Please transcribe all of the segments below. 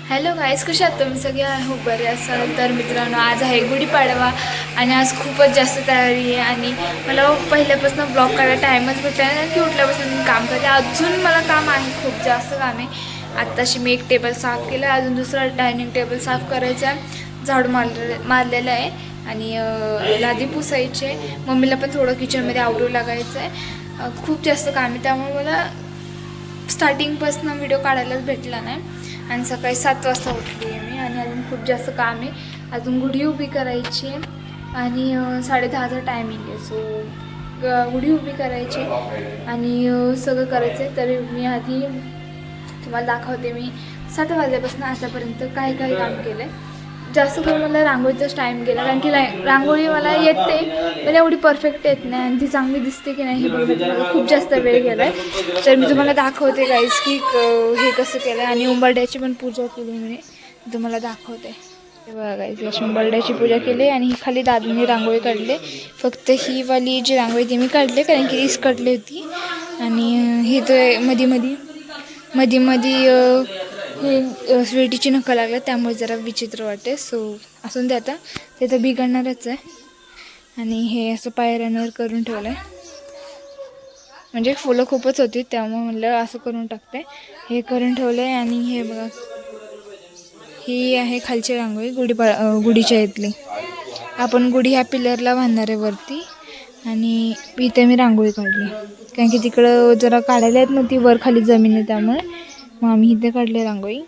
Hello guys, कशा आहात तुम्ही सगळे? हो बरे असाल तर मित्रांनो, आज आहे गुढीपाडवा आणि आज खूपच जास्त तयारी आहे आणि मला पहिल्यापासून ब्लॉग करायला टाईमच भेटला नाही, कारण की उठल्यापासून मी काम करते. अजून मला काम आहे, खूप जास्त काम आहे. आत्ताशी मी एक टेबल साफ केला, अजून दुसरा डायनिंग टेबल साफ करायचा आहे, झाडू मारलेलं आहे आणि लादी पुसायची आहे. मम्मीला पण थोडं किचनमध्ये आवरू लागायचं आहे. खूप जास्त काम आहे, त्यामुळे मला स्टार्टिंगपासून व्हिडिओ काढायलाच भेटला नाही. आणि सकाळी 7 वाजता उठली आहे मी आणि अजून खूप जास्त काम आहे. अजून गुढी उभी करायची आहे आणि 10:30चा टायमिंग आहे. सो गुढी उभी करायची आणि सगळं करायचं आहे. तर मी आधी तुम्हाला दाखवते मी 7 वाजल्यापासून आतापर्यंत काय काय काम केलं आहे. जास्त करून मला रांगोळीचाच टाईम गेला, कारण की रांगोळी मला येते पण एवढी परफेक्ट येत नाही आणि ती चांगली दिसते की नाही हे बघण्यात मला खूप जास्त वेळ गेला आहे. तर मी तुम्हाला दाखवते गाईज की हे कसं केलं आहे. आणि उंबरड्याची पण पूजा केली मी तुम्हाला दाखवते. बघा गाईज, लक्ष्मी उंबरड्याची पूजा केली आणि ही खाली दादांनी रांगोळी काढली. फक्त ही वाली जी रांगोळी ती मी काढली, कारण की तीच काढली होती. आणि ही तर मध्ये हे स्वीटीची नखं लागलं, त्यामुळे जरा विचित्र वाटते. सो असून ते आता ते तर बिघडणारच आहे. आणि हे असं पायऱ्यांवर करून ठेवलं आहे, म्हणजे फुलं खूपच होती त्यामुळे म्हणलं असं करून टाकते. हे करून ठेवलं आहे. आणि हे बघा, ही आहे खालची रांगोळी गुढीच्या इथली. आपण गुढी ह्या पिलरला बांधणार आहे वरती. आणि इथे मी रांगोळी काढली, कारण की तिकडं जरा काढायला येत नव्हती, वर खाली जमीन आहे त्यामुळे मग आम्ही इथे काढले रांगोळी.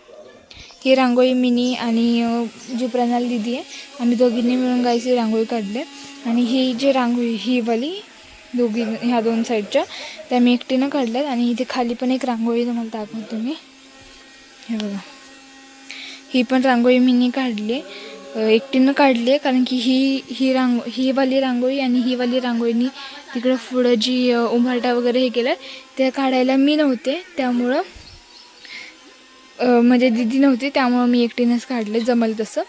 ही रांगोळी मिनी आणि जी प्रणाली दिदी आहे, आम्ही दोघींनी मिळून गायची रांगोळी काढली. आणि ही जी रांगोळी ही वाली ह्या 2 साईडच्या त्या मी एकटीनं काढल्यात. आणि इथे खाली पण एक रांगोळी तुम्हाला दाखवते मी. हे बघा, ही पण रांगोळी मिनी काढली, एकटीनं काढली आहे, कारण की ही वाली रांगोळी आणि ही वाली रांगोळीनी तिकडं पुढं जी उंबरठा वगैरे हे केलं ते काढायला मी नव्हते, त्यामुळं म्हणजे दिदी नव्हती त्यामुळं मी एकटीनंच काढले जमल तसं.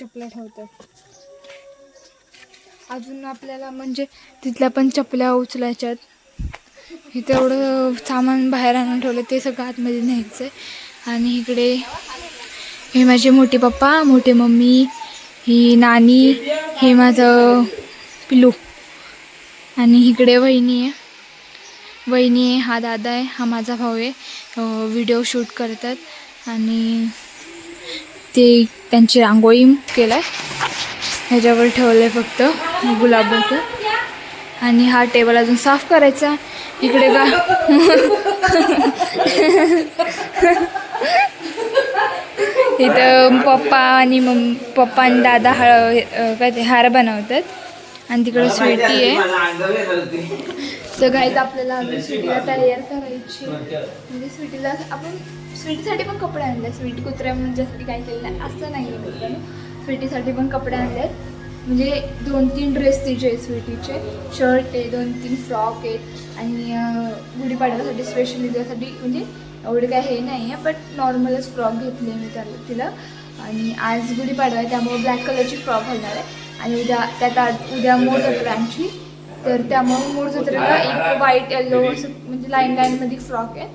चपल्या ठेवतात. अजून आपल्याला म्हणजे तिथल्या पण चपल्या उचलायच्यात. हे तेवढं सामान बाहेर आणून ठेवलं, ते सगळं आतमध्ये न्यायचं आहे. आणि इकडे हे माझे मोठे पप्पा, मोठे मम्मी, ही नानी, हे माझं पिलू. आणि इकडे वहिनी आहे, हा दादा आहे, हा माझा भाऊ आहे. व्हिडिओ शूट करतात. आणि ते त्यांची रांगोळी केलं आहे, ह्याच्यावर ठेवलं आहे फक्त गुलाबाचं. आणि हा टेबल अजून साफ करायचा. इकडे इथं पप्पा आणि दादा काय ते हार बनवतात. आणि तिकडे स्वीटी आहे. तर गाईज आपल्याला अजून स्वीटीला तयार करायची, म्हणजे स्वीटीला आपण स्वीटीसाठी पण कपडे आणले. स्वीटी कुत्र्या म्हणजे काय केलं नाही असं नाही आहे मित्रांनो, स्वीटीसाठी पण कपडे आणलेत. म्हणजे 2-3 ड्रेस तिचे आहेत, स्वीटीचे शर्ट आहे, 2-3 फ्रॉक आहेत. आणि गुढीपाडव्यासाठी स्पेशली त्यासाठी म्हणजे एवढे काय हे नाही आहे, बट नॉर्मलच फ्रॉक घेतले मी तिला. आणि आज गुढीपाडवा आहे त्यामुळे ब्लॅक कलरची फ्रॉक घालणार आहे. आणि उद्या मोड जत्रांची, तर त्यामुळे मोड जत्रेला एक व्हाईट येल्लो असं म्हणजे लाईनमध्ये फ्रॉक आहे,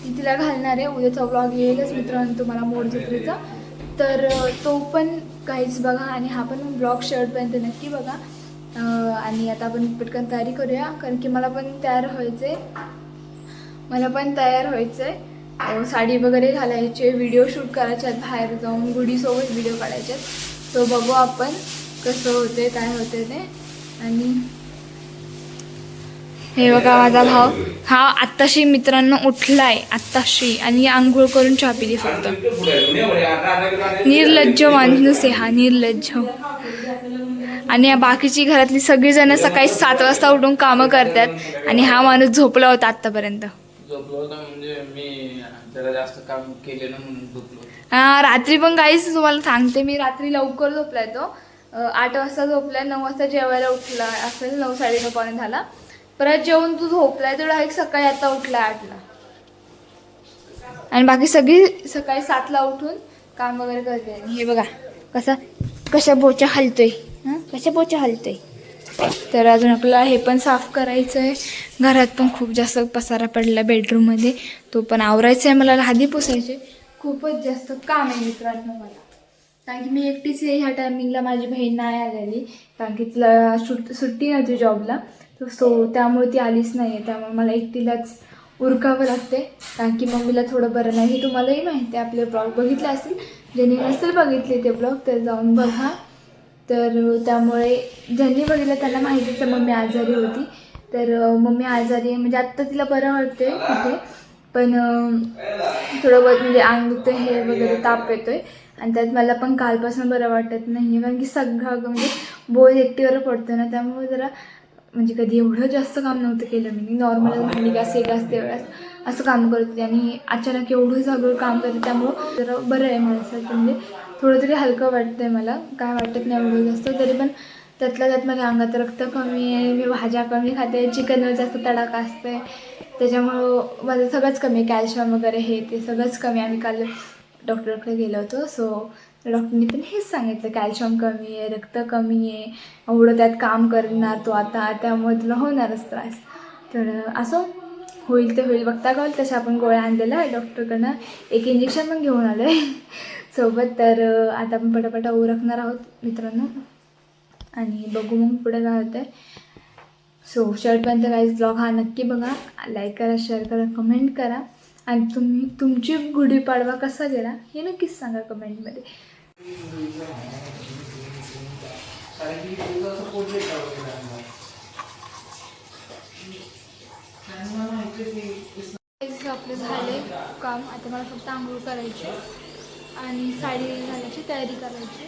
ती तिला घालणार आहे. उद्याचा व्लॉग येईलच मित्रांनो तुम्हाला मोड जत्रेचा, तर तो पण काहीच बघा. आणि हा पण ब्लॉग शर्टपर्यंत नक्की बघा. आणि आता आपण पटकन तयारी करूया, कारण की मला पण तयार व्हायचं आहे. साडी वगैरे घालायचे, व्हिडिओ शूट करायचे आहेत, बाहेर जाऊन गुढीसोबत व्हिडिओ काढायचे आहेत. तो बघू आपण कसं होते काय होते ते. आणि हे बघा माझा भाव, हा आत्ताशी मित्रांनो उठलाय आत्ताशी आणि आंघोळ करून चहा पिली फक्त. निर्लज्ज माणूस आहे हा, निर्लज्ज. आणि बाकीची घरातली सगळीजण सकाळी 7 वाजता उठून कामं करतात आणि हा माणूस झोपला होता आतापर्यंत. म्हणजे मी जरा जास्त काम केले ना म्हणून झोपलो. रात्री पण काहीच तुम्हाला सांगते, मी रात्री लवकर झोपलाय. तो 8 वाजता झोपलाय, 9 वाजता जेवायला उठला असेल, 9-9:30 पर्यंत झाला. परत जेवून तू झोपलाय तेवढा एक सकाळी आता उठलाय 8ला. आणि बाकी सगळी सकाळी 7ला उठून काम वगैरे करते. हे बघा कशा बोचा हलतोय, कशा बोचा हलतोय. तर अजून आपल्याला हे पण साफ करायचं आहे. घरात पण खूप जास्त पसारा पडला बेडरूममध्ये, तो पण आवरायचा आहे. मला लादी पुसायची, खूपच जास्त काम आहे मित्रांनो मला, कारण की मी एकटीच आहे ह्या टायमिंगला. माझी बहीण नाही आलेली कारण की तिला सुट्टी नव्हती जॉबला, सो त्यामुळे ती आलीच नाही आहे. त्यामुळे मला एकटीलाच उरकावं लागते, कारण की मम्मीला थोडं बरं नाही. हे तुम्हालाही माहिती आहे, आपले ब्लॉग बघितले असतील. ज्यांनी नसेल बघितले ते ब्लॉग तर जाऊन बघा. तर त्यामुळे ज्यांनी बघितलं त्यांना माहितीच आहे मम्मी आजारी होती. तर मम्मी आजारी आहे म्हणजे आत्ता तिला बरं वाटते कुठे, पण थोडं बहुत म्हणजे अंग दुखतं, हे वगैरे ताप येतोय. आणि त्यात मला पण कालपासून बरं वाटत नाही आहे, कारण की सगळं म्हणजे बोल एकटीवर पडतो ना, त्यामुळे जरा म्हणजे कधी एवढं जास्त काम नव्हतं केलं मी. नॉर्मल भांडी घास, हे घास, ते घास असं काम करत होते आणि अचानक एवढं सगळं काम करते, त्यामुळं जरा बरं आहे माझ्यासाठी. म्हणजे थोडं तरी हलकं वाटतं आहे मला, काय वाटत नाही एवढं जास्त. तरी पण त्यातल्या त्यात माझ्या अंगात रक्त कमी आहे, मी भाज्या कमी खाते, चिकनवर जास्त तडाखा असते, त्याच्यामुळं माझं सगळंच कमी आहे. कॅल्शियम वगैरे हे ते सगळंच कमी. आम्ही काल डॉक्टरकडे गेलो होतो, सो डॉक्टरनी पण हेच सांगितलं, कॅल्शियम कमी आहे, रक्त कमी आहे, एवढं त्यात काम करणार तो आता, त्यामुळे तुला होणारच त्रास. तर असं होईल ते होईल, बघता का होईल तशा आपण गोळ्या आणलेल्या आहे डॉक्टरकडनं. एक इंजेक्शन पण घेऊन आलो आहे सोबत. तर आता आपण पटापटा उरकणार आहोत मित्रांनो आणि बघू मग पुढे काय होतं आहे. सो शेवटपर्यंत गाईज ब्लॉग हा नक्की बघा, लाईक करा, शेअर करा, कमेंट करा. आणि तुमची गुढीपाडवा कसा गेला हे नक्कीच सांगा कमेंटमध्ये. आपलं झाले काम, आता मला फक्त आंघोळ करायची आणि साडी घालायची तयारी करायची.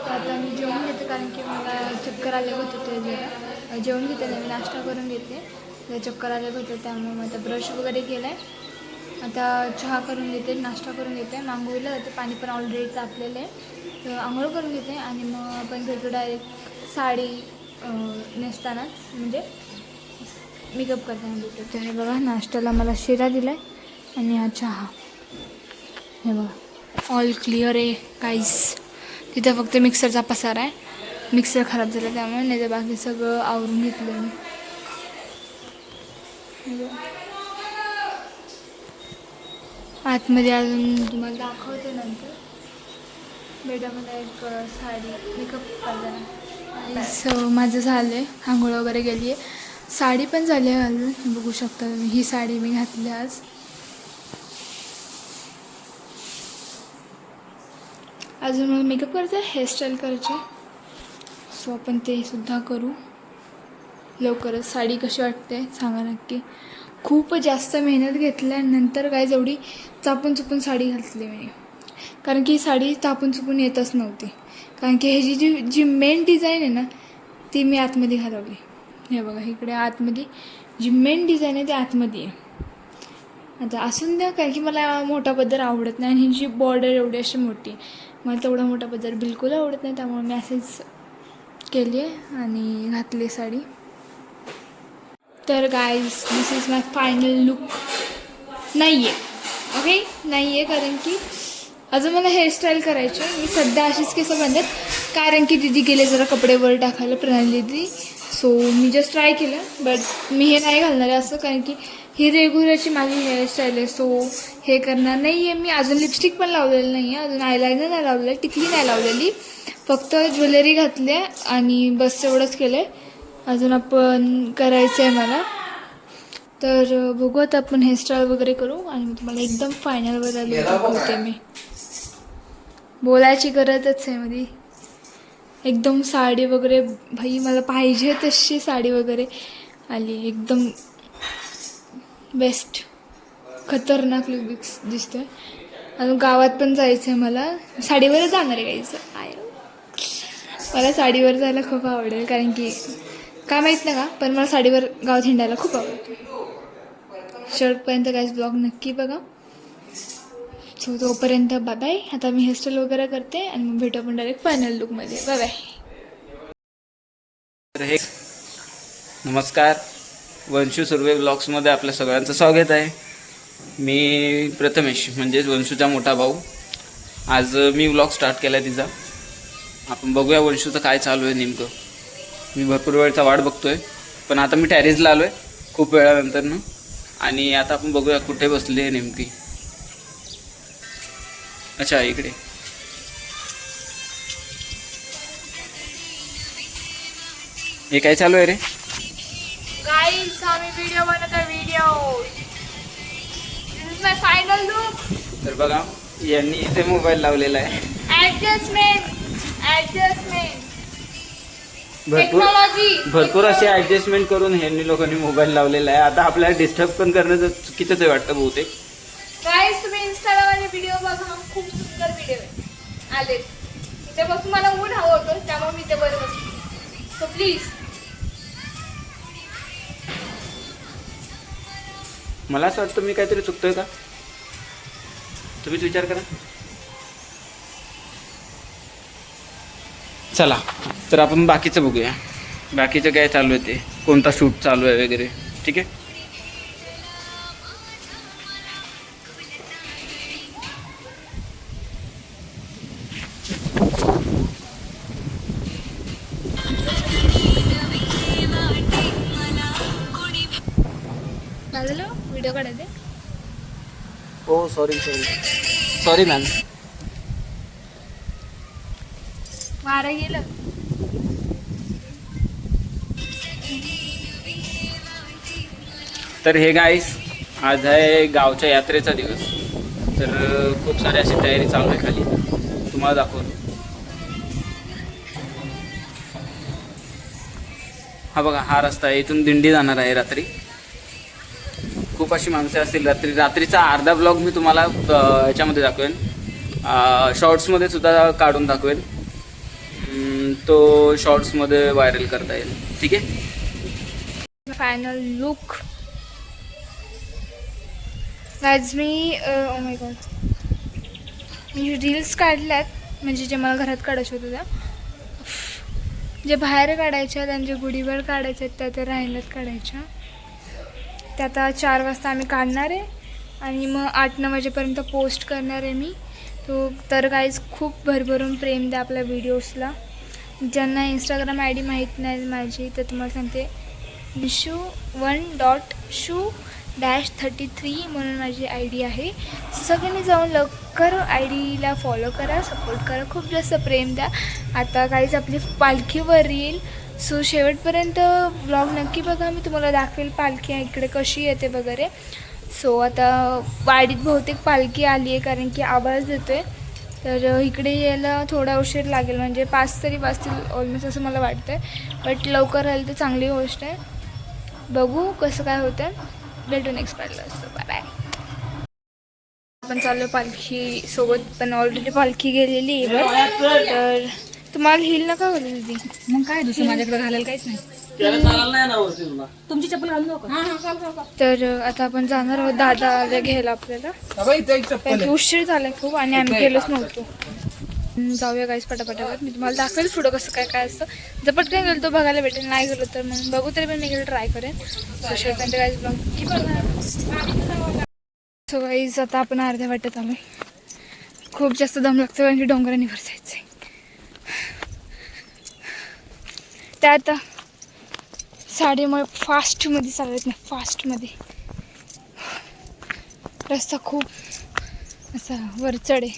तर आता मी जेवण घेते, कारण की मला चक्कर आले होते, ते जरा जेवण घेते नाही, मी नाश्ता करून घेते. तर चक्कर आले होते, त्यामुळे मग आता ब्रश वगैरे केला आहे. आता चहा करून घेते, नाश्ता करून घेते, आंघोळीला जाते, पाणी पण ऑलरेडी तापलेलं आहे. तर आंघोळ करून घेते आणि मग आपण भेटू डायरेक्ट साडी नेसतानाच, म्हणजे मेकअप करताना भेटू. तर हे बघा, नाश्त्याला मला शिरा दिला आहे आणि हा चहा. हे बघा ऑल क्लिअर आहे काहीच. तिथं फक्त मिक्सरचा पसारा आहे, मिक्सर खराब झाला त्यामुळे, नाही तर बाकी सगळं आवरून घेतलं मी. आतमध्ये अजून तुम्हाला दाखवते नंतर. बेटा मला एक साडी मेकअप करताना. सो माझं झालं आहे, आंघोळ वगैरे गेली आहे, साडी पण झाली आहे घालून. बघू शकता तुम्ही, ही साडी मी घातली आज. अजून मला मेकअप करायचं आहे, हेअरस्टाईल करायची, सो आपण ते सुद्धा करू लवकरच. साडी कशी वाटते सांगा नक्की. खूप जास्त मेहनत घेतल्यानंतर काय जेवढी चापून चुपून साडी घातली मी, कारण की ही साडी चापून चुपून येतच नव्हती. कारण की ह्याची जी मेन डिझाईन आहे ना ती मी आतमध्ये घालवली. हे बघा इकडे आतमध्ये जी मेन डिझाईन आहे ती आतमध्ये आहे. आता असून द्या, कारण की मला मोठा पदर आवडत नाही आणि हिची बॉर्डर एवढी अशी मोठी आहे, मला तेवढा मोठा पदर बिलकुल आवडत नाही. त्यामुळे मी असेच केली आहे आणि घातली साडी. तर guys this is my final look. नाही आहे ओके, नाही आहे, कारण की अजून मला हेअरस्टाईल करायची आहे. मी सध्या अशीच केस बांधत, कारण की दिदी गेले जरा कपडे वर टाकायला, प्रणाली दिदी. सो मी जस्ट ट्राय केलं, बट मी हे नाही घालणार आहे असं, कारण की ही रेग्युलरची माझी हेअरस्टाईल आहे. सो हे करणार नाही आहे मी. अजून लिपस्टिक पण लावलेलं नाही आहे, अजून आयलायनर नाही लावलेलं, टिकली नाही लावलेली, फक्त ज्वेलरी घातली आहे आणि बस एवढंच केलं आहे. अजून आपण करायचं आहे मला. तर बघू आता आपण हेअरस्टाईल वगैरे करू आणि मग तुम्हाला एकदम फायनलवर दाखवते मी. बोलायची गरजच आहे मध्ये. एकदम साडी वगैरे भाई मला पाहिजे तशी साडी वगैरे आली, एकदम बेस्ट, खतरनाक लुक दिसतोय. अजून गावात पण जायचं आहे मला, साडीवरच जाणार आहे काहीच. मला साडीवर जायला खूप आवडेल, कारण की काय माहीत नाही का, पण मला साडीवर गावात हिंडायला खूप आवडतं. शेवटपर्यंत काहीच ब्लॉग नक्की बघा. सो तोपर्यंत बाय बाय. आता मी हेअरस्टाईल वगैरे करते आणि मग भेटू आपण डायरेक्ट फायनल लुकमध्ये. Bye bye. नमस्कार, वंशू सुर्वे ब्लॉग्समध्ये आपल्या सगळ्यांचं स्वागत आहे. मी प्रथमेश, म्हणजेच वंशूचा मोठा भाऊ. आज मी ब्लॉग स्टार्ट केला आहे तिचा. आपण बघूया वंशूचं काय चालू आहे नेमकं. मी भरपूर वेळचा वाट बघतो आहे, पण आता मी टॅरेसला आलो आहे खूप वेळानंतरनं, आणि आता आपण बघूया कुठे बसली आहे नेमकी. अच्छा इकडे. हे काय चालू आहे रे? गाईज आम्ही व्हिडिओ बनवतो video. This is my final look. तर बघा यांनी इथे मोबाईल लावलेला आहे. ऍडजस्टमेंट भरपूर असे ऍडजस्टमेंट करून ह्यांनी लोकांनी मोबाईल लावलेला आहे. आता आपल्याला डिस्टर्ब पण करणं चुकीचंच आहे वाटतं बहुतेक. गाईज तुम्ही इंस्टाग्रामवर व्हिडिओ बघा, खूप सुंदर व्हिडिओ आले. इथे बसून मला ऊन हवं होतं त्यामुळे मी इथे बरं बसते. So please. मला असं वाटतं मी काहीतरी चुकतोय का? तुम्हीच विचार करा. चला तर आपण बाकीचं बघूया. बाकीचं काय चालू आहे ते, कोणता शूट चालू आहे वगैरे. ठीक आहे. झालं व्हिडिओ काढायचे. हो सॉरी मॅम. वारं गेलं. तर हे गाईस आज आहे गावच्या यात्रेचा दिवस. तर खूप सारी अशी तयारी चालू आहे खाली, तुम्हाला दाखवतो. हा बघा हा रस्ता आहे, इथून दिंडी जाणार आहे रात्री. खूप अशी माणसं असतील. रात्रीचा अर्धा ब्लॉग मी तुम्हाला याच्यामध्ये दाखवेन, शॉर्ट्समध्ये सुद्धा काढून दाखवेन. तो शॉर्ट्समध्ये व्हायरल करता येईल. ठीक आहे. Final look guys. मी ओ माय गॉड मी रील्स काढल्यात, म्हणजे जे मला घरात काढायचे होते त्या, जे बाहेर काढायच्या त्यांच्या गुढीवर काढायच्या त्या त्या राहिल्यात काढायच्या. त्या आता 4 वाजता आम्ही काढणार आहे आणि मग 8-9 वाजेपर्यंत पोस्ट करणार आहे मी तो. तर गाईज खूप भरभरून प्रेम द्या आपल्या व्हिडिओजला. ज्यांना इंस्टाग्राम आय डी माहीत नाही माझी तर तुम्हाला सांगते, Vishu1.shu-33 म्हणून माझी आय डी आहे. सगळ्यांनी जाऊन लवकर आय डीला फॉलो करा, सपोर्ट करा, खूप जास्त प्रेम द्या. आता काहीच आपली पालखीवर येईल. सो शेवटपर्यंत ब्लॉग नक्की बघा, मी तुम्हाला दाखवेल पालखी इकडे कशी येते वगैरे. सो आता वाडीत बहुतेक पालखी आली आहे कारण की आवाज येतो आहे. तर इकडे यायला थोडा उशीर लागेल, म्हणजे 5 तरी वाजतील ऑलमोस्ट असं मला वाटतं आहे. बट लवकर आलं तर चांगली गोष्ट आहे. बघू कसं काय होतं. भेटू नेक्स्ट पार्टला. असं बाय. आपण चाललो पालखी सोबत, पण ऑलरेडी पालखी गेलेली आहे. तर तुम्हाला हिल नका बोलली दीदी. मग काय दुसरं माझ्याकडे घालायला काहीच नाही. तुमची चप्पल घालून जाऊ का? तर आता आपण जाणार आहोत दादा घ्यायला आपल्याला, कारण की उशीर झाला खूप आणि आम्ही गेलोच नव्हतो. जाऊया गाईस पटापटावर. मी तुम्हाला दाखवेल पुढं कसं काय काय असतं. जर पटकन गेलो तो बघायला भेटेल, नाही गेलो तर मग बघू. तरी पण मी गेलो ट्राय करेन. शेवटपर्यंत गाईस ब्लॉग. सो गाईज आता आपण अर्ध्या वाटत आलो. खूप जास्त दम लागतो कारण की डोंगरांवर जायचं आहे. त्यात साडीमुळे फास्टमध्ये चालत नाही, फास्टमध्ये. रस्ता खूप असा वर चढ आहे,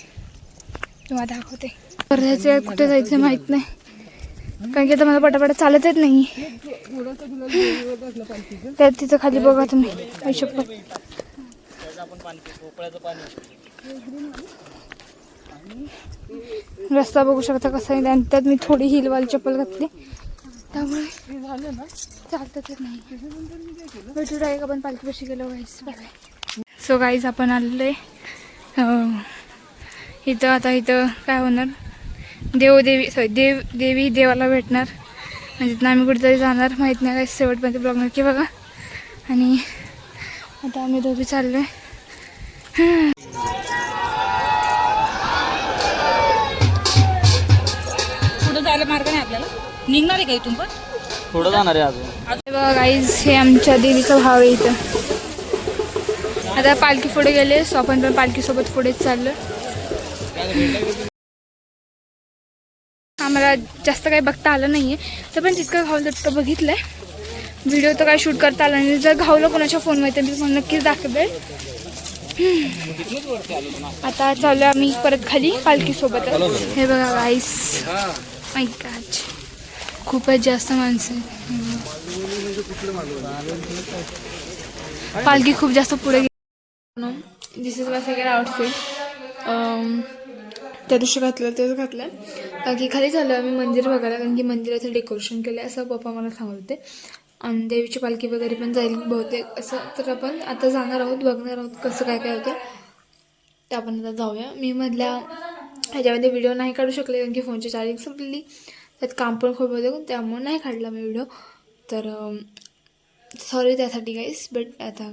तुम्हाला दाखवते. वर्ध्याचे कुठे जायचं माहीत नाही कारण की आता मला पटापट चालत येत नाही. त्यात तिथं खाली बघा तुम्ही आयुष्यभर रस्ता बघू शकता कसा आहे. आणि त्यात मी थोडी हिलवाली चप्पल घातली त्यामुळे चालतच नाही. भेटू डायरेक्ट आपण पालखीपाशी गेलो गाईस. सो गाईज आपण आलेलो आहे इथं. आता इथं काय होणार, देवी देवाला भेटणार, म्हणजे तिथं आम्ही कुठेतरी जाणार, माहीत नाही काय. शेवटपर्यंत ब्लॉग नक्की बघा. आणि आता आम्ही दोघी चाललो आहे. पुढे जायला मार्ग नाही आपल्याला, निघणार आहे का इथून? पण थोडं जाणार आहे अजून. बघा गाईज हे आमच्या देवीचा भाव आहे इथं. आता पालखी पुढे गेले, सो आपण पण पालखीसोबत पुढेच चाललो. आम्हाला जास्त काही बघता आलं नाही आहे, तर पण जितकं घावलं तितकं बघितलं आहे. व्हिडिओ तर काय शूट करता आला नाही. जर घावलं कोणाच्या फोनमध्ये तर मी तुम्हाला नक्कीच दाखवेल. आता चालू आम्ही परत खाली पालखीसोबत. हे बघा गाईस, माय गॉड, खूपच जास्त माणसं आहेत. पालखी खूप जास्त पुढे गेली. दिस इज माय सेकंड आउटफिट. त्या दिवशी घातलं तेच घातलं. बाकी खाली झालं आम्ही मंदिर बघायला, कारण की मंदिराचं डेकोरेशन केलं असं पप्पा मला सांगत होते. आणि देवीची पालखी वगैरे पण जाईल बहुतेक असं. तर आपण आता जाणार आहोत, बघणार आहोत कसं काय काय होतं ते. आपण आता जाऊया. मी मधल्या ह्याच्यामध्ये व्हिडिओ नाही काढू शकले, कारण की फोनची चार्जिंग संपलेली. त्यात काम पण खूप होतं, त्यामुळे नाही काढला मी व्हिडिओ. तर सॉरी त्यासाठी गाईस. बट आता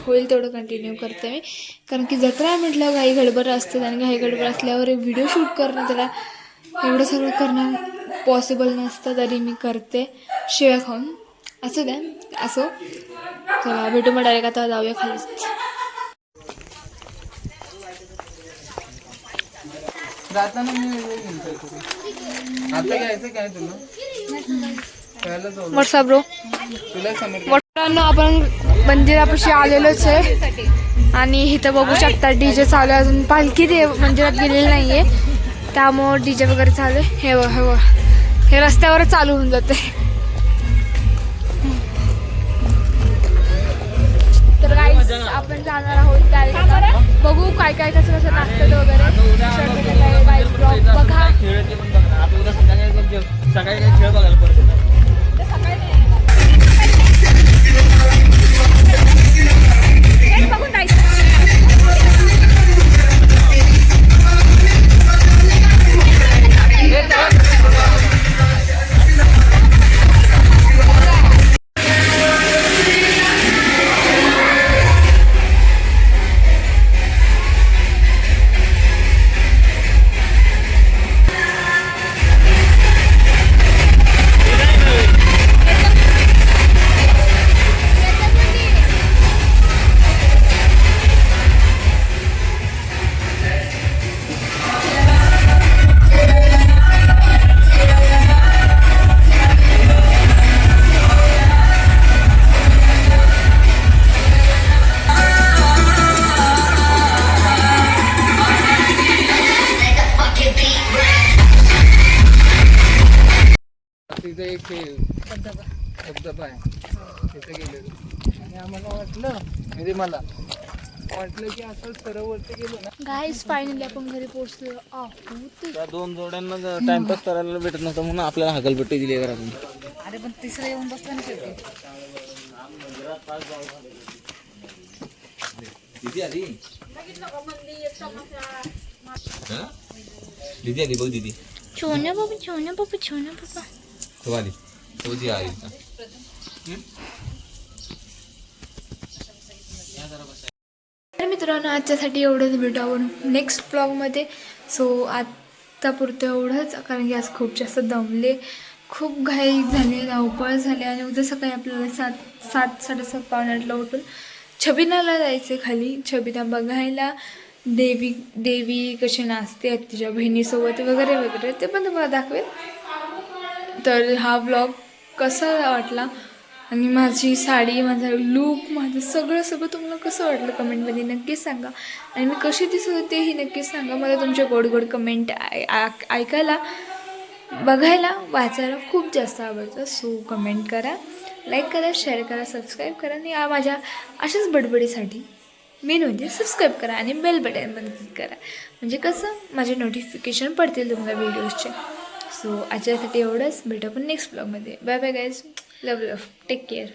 होईल तेवढं कंटिन्यू करते मी, कारण की जत्रा म्हटलं घाई गडबड असते. आणि घाई गडबड असल्यावर व्हिडिओ शूट करणं, त्याला एवढं सर्व करणं पॉसिबल नसतं. तरी मी करते शिव्या खाऊन. असं द्या असो. चला भेटू मग डायरेक्ट. आता जाऊया खालीच. जाताना मी आता घ्यायचं काय तुला? WhatsApp bro. मोठ्यानं आपण मंदिरापाशी आलेलोच आहे. आणि इथं बघू शकता डीजे चालू आहे. अजून पालखी मंदिरात गेलेली नाहीये, त्यामुळं डीजे वगैरे चालू आहे. हे बघ, हे बघ, हे रस्त्यावरच चालू होऊन जाते. तर गाईस आपण जाणार आहोत त्या. बघू काय काय कसं कसं नाचतं वगैरे. बाईक ब्लॉग बघा. सकाळी काही खेळ बघायला पडतो. तिथे एक धबधबा आहे, तिथे गेलेलो. आणि आम्हाला वाटलं, म्हणजे मला वाटलं की असं सरोवरती गेलो ना. गाईस फायनली आपण घरी पोहोचलो आहोत. त्या दोन जोड्यांना टाइमपास करायला भेटत नव्हतं, म्हणून आपल्याला हगलपट्टी दिली घरातून. अरे पण तिसरं येऊन बसलं ना शेवटी. दीदी आली, दीदी आली बघ. दीदी छोन्या बाबा, छोन्या बाबा, छोन्या बाबा. तो आली, तो जी आली. तर मित्रांनो आजच्यासाठी एवढंच. भेटू आपण नेक्स्ट ब्लॉगमध्ये. सो आत्तापुरतं एवढंच, कारण की आज खूप जास्त दमले, खूप घाई झाली, धावपळ झाली. आणि उद्या सकाळी आपल्याला 7:30 पावणे 8ला उठून छबिनाला जायचं खाली. छबिना बघायला, देवी कशी नाचते तिच्या बहिणीसोबत वगैरे वगैरे, ते पण तुम्हाला दाखवेल. तर हा व्लॉग कसा वाटला आणि माझी साडी, माझा लूक, माझं सगळं तुम्हाला कसं वाटलं कमेंटमध्ये नक्कीच सांगा. आणि मी कशी दिसत होते तेही नक्कीच सांगा. मला तुमचे गोड गोड कमेंट ऐकायला, बघायला, वाचायला खूप जास्त आवडतं. सो कमेंट करा, लाईक करा, शेअर करा, सबस्क्राईब करा. आणि माझ्या अशाच बडबडीसाठी मेन म्हणजे सबस्क्राईब करा आणि बेल बटन पण क्लिक करा, म्हणजे कसं माझे नोटिफिकेशन पडतील तुम्हाला व्हिडिओजचे. सो आजच्यासाठी एवढंच. भेटू आपण नेक्स्ट ब्लॉगमध्ये. Bye bye guys. Love take care.